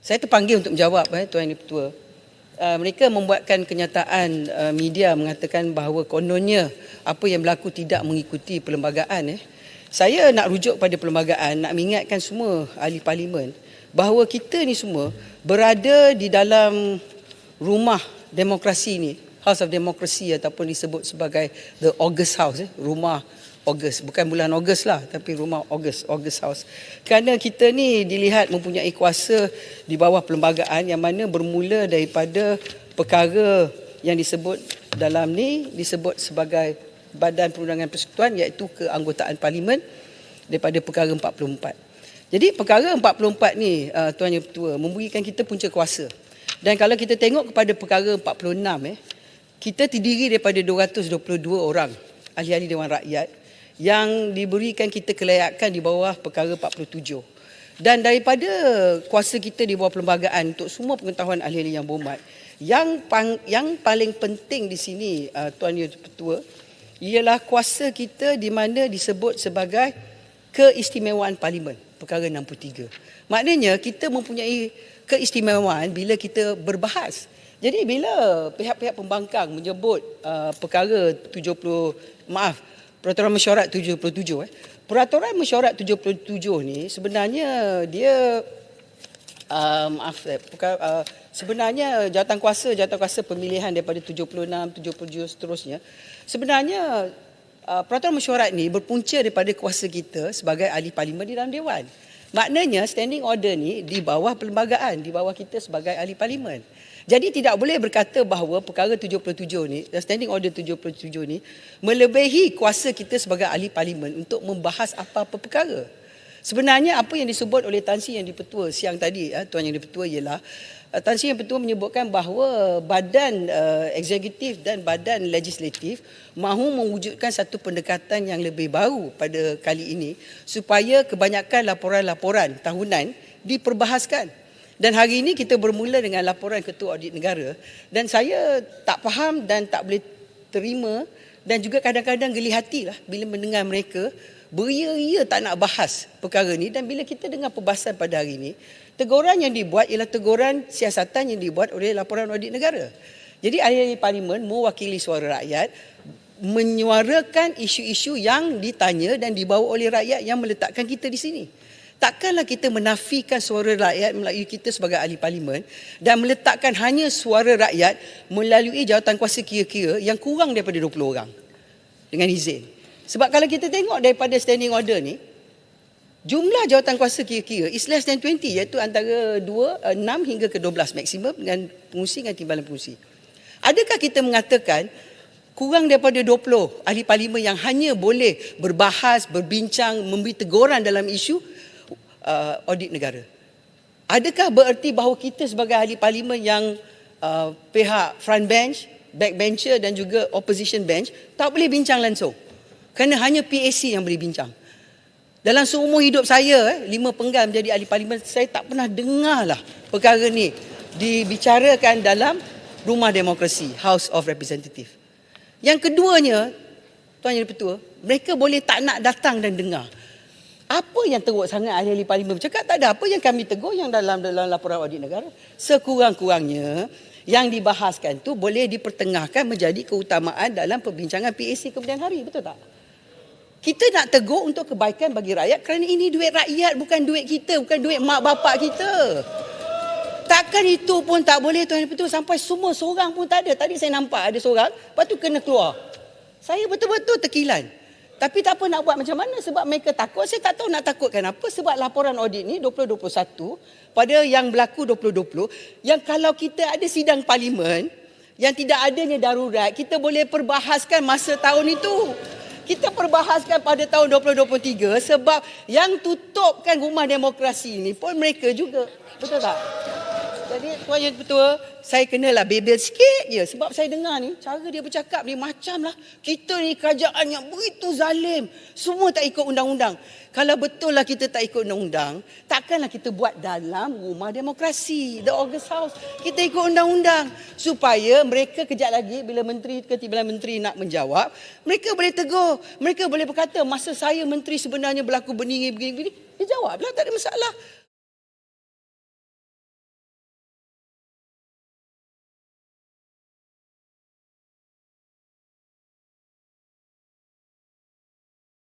Saya terpanggil untuk menjawab, Tuan Yang Dipertua. Mereka membuatkan kenyataan media mengatakan bahawa kononnya apa yang berlaku tidak mengikuti perlembagaan. Saya nak rujuk pada perlembagaan, nak mengingatkan semua ahli parlimen bahawa kita ni semua berada di dalam rumah demokrasi ni, House of Democracy ataupun disebut sebagai The August House, rumah Ogos, bukan bulan Ogos lah, tapi rumah August House. Kerana kita ni dilihat mempunyai kuasa di bawah perlembagaan yang mana bermula daripada perkara yang disebut dalam ni disebut sebagai Badan Perundangan Persekutuan, iaitu keanggotaan parlimen daripada perkara 44. Jadi perkara 44 ni, Tuan Yang Ketua, memberikan kita punca kuasa. Dan kalau kita tengok kepada perkara 46, kita terdiri daripada 222 orang ahli-ahli Dewan Rakyat yang diberikan kita kelayakan di bawah perkara 47. Dan daripada kuasa kita di bawah perlembagaan untuk semua pengetahuan ahli-ahli yang berhormat, yang paling penting di sini, Tuan Yang Ketua, ialah kuasa kita di mana disebut sebagai keistimewaan parlimen, perkara 63. Maknanya kita mempunyai keistimewaan bila kita berbahas. Jadi bila pihak-pihak pembangkang menyebut perkara Peraturan Mesyuarat 77, Peraturan Mesyuarat 77 ni sebenarnya dia sebenarnya jawatan kuasa pemilihan daripada 76, 77 seterusnya. Sebenarnya Peraturan Mesyuarat ni berpunca daripada kuasa kita sebagai ahli parlimen di dalam dewan. Maknanya standing order ni di bawah perlembagaan, di bawah kita sebagai ahli parlimen. Jadi tidak boleh berkata bahawa perkara 77 ni, standing order 77 ni melebihi kuasa kita sebagai ahli parlimen untuk membahas apa-apa perkara. Sebenarnya apa yang disebut oleh Tan Sri Yang Dipertua siang tadi, Tuan Yang Dipertua, ialah Tan Sri Yang Dipertua menyebutkan bahawa badan eksekutif dan badan legislatif mahu mewujudkan satu pendekatan yang lebih baru pada kali ini supaya kebanyakan laporan-laporan tahunan diperbahaskan. Dan hari ini kita bermula dengan laporan Ketua Audit Negara, dan saya tak faham dan tak boleh terima dan juga kadang-kadang geli hatilah bila mendengar mereka beria-ia tak nak bahas perkara ni. Dan bila kita dengar perbahasan pada hari ini, teguran yang dibuat ialah teguran siasatan yang dibuat oleh laporan Audit Negara. Jadi ahli parlimen mewakili suara rakyat, menyuarakan isu-isu yang ditanya dan dibawa oleh rakyat yang meletakkan kita di sini. Takkanlah kita menafikan suara rakyat melalui kita sebagai ahli parlimen dan meletakkan hanya suara rakyat melalui jawatan kuasa kira-kira yang kurang daripada 20 orang dengan izin. Sebab kalau kita tengok daripada standing order ni, jumlah jawatan kuasa kira-kira is less than 20, iaitu antara 6 hingga ke 12 maksimum dengan pengurusi dengan timbalan pengurusi. Adakah kita mengatakan kurang daripada 20 ahli parlimen yang hanya boleh berbahas, berbincang, memberi teguran dalam isu audit negara? Adakah bererti bahawa kita sebagai ahli parlimen yang pihak front bench, back bencher dan juga opposition bench tak boleh bincang langsung? Kerana hanya PAC yang boleh bincang. Dalam seumur hidup saya, 5 penggal menjadi ahli parlimen, saya tak pernah dengarlah perkara ni dibicarakan dalam rumah demokrasi, House of Representative. Yang keduanya, Tuan Yang Dipertua, mereka boleh tak nak datang dan dengar. Apa yang teruk sangat ahli-ahli parlimen bercakap? Tak ada apa yang kami tegur yang dalam laporan audit negara. Sekurang-kurangnya yang dibahaskan tu boleh dipertengahkan menjadi keutamaan dalam perbincangan PAC kemudian hari, betul tak? Kita nak tegur untuk kebaikan bagi rakyat kerana ini duit rakyat, bukan duit kita, bukan duit mak bapak kita. Takkan itu pun tak boleh, Tuan Yang Dipertua, sampai semua seorang pun tak ada. Tadi saya nampak ada seorang, lepas tu kena keluar. Saya betul-betul terkilan. Tapi tak apa nak buat macam mana, sebab mereka takut. Saya tak tahu nak takutkan apa, sebab laporan audit ni 2021 pada yang berlaku 2020, yang kalau kita ada sidang parlimen yang tidak adanya darurat, kita boleh perbahaskan masa tahun itu. Kita perbahaskan pada tahun 2023 sebab yang tutupkan rumah demokrasi ini pun mereka juga. Betul tak? Jadi Tuan Yang Ketua, saya kenalah bebel sikit je sebab saya dengar ni cara dia bercakap ni macamlah kita ni kerajaan yang begitu zalim, semua tak ikut undang-undang. Kalau betul lah kita tak ikut undang-undang, takkanlah kita buat dalam rumah demokrasi, The August House. Kita ikut undang-undang supaya mereka kejap lagi bila menteri ke timbalan menteri nak menjawab, mereka boleh tegur, mereka boleh berkata masa saya menteri sebenarnya berlaku begini. Dia jawablah, tak ada masalah.